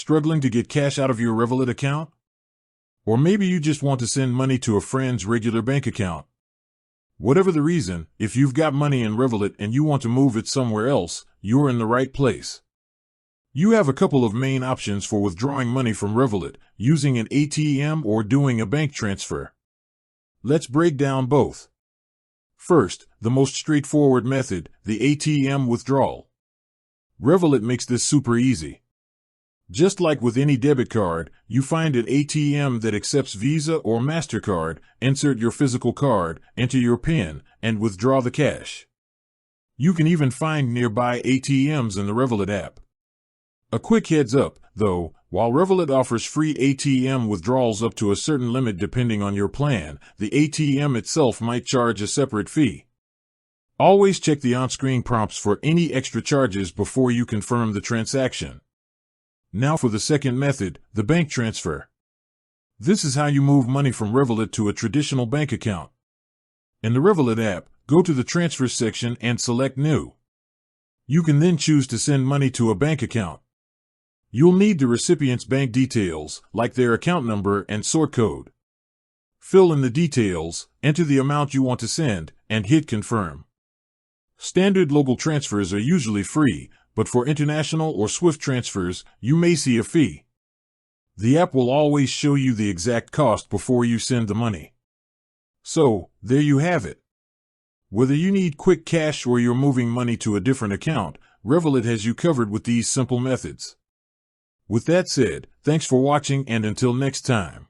Struggling to get cash out of your Revolut account? Or maybe you just want to send money to a friend's regular bank account. Whatever the reason, if you've got money in Revolut and you want to move it somewhere else, you're in the right place. You have a couple of main options for withdrawing money from Revolut, using an ATM or doing a bank transfer. Let's break down both. First, the most straightforward method, the ATM withdrawal. Revolut makes this super easy. Just like with any debit card, you find an ATM that accepts Visa or MasterCard, insert your physical card, enter your PIN, and withdraw the cash. You can even find nearby ATMs in the Revolut app. A quick heads up, though, while Revolut offers free ATM withdrawals up to a certain limit depending on your plan, the ATM itself might charge a separate fee. Always check the on-screen prompts for any extra charges before you confirm the transaction. Now for the second method, the bank transfer. This is how you move money from Revolut to a traditional bank account. In the Revolut app, go to the Transfers section and select New. You can then choose to send money to a bank account. You'll need the recipient's bank details, like their account number and sort code. Fill in the details, enter the amount you want to send, and hit Confirm. Standard local transfers are usually free, but for international or SWIFT transfers, you may see a fee. The app will always show you the exact cost before you send the money. So, there you have it. Whether you need quick cash or you're moving money to a different account, Revolut has you covered with these simple methods. With that said, thanks for watching and until next time.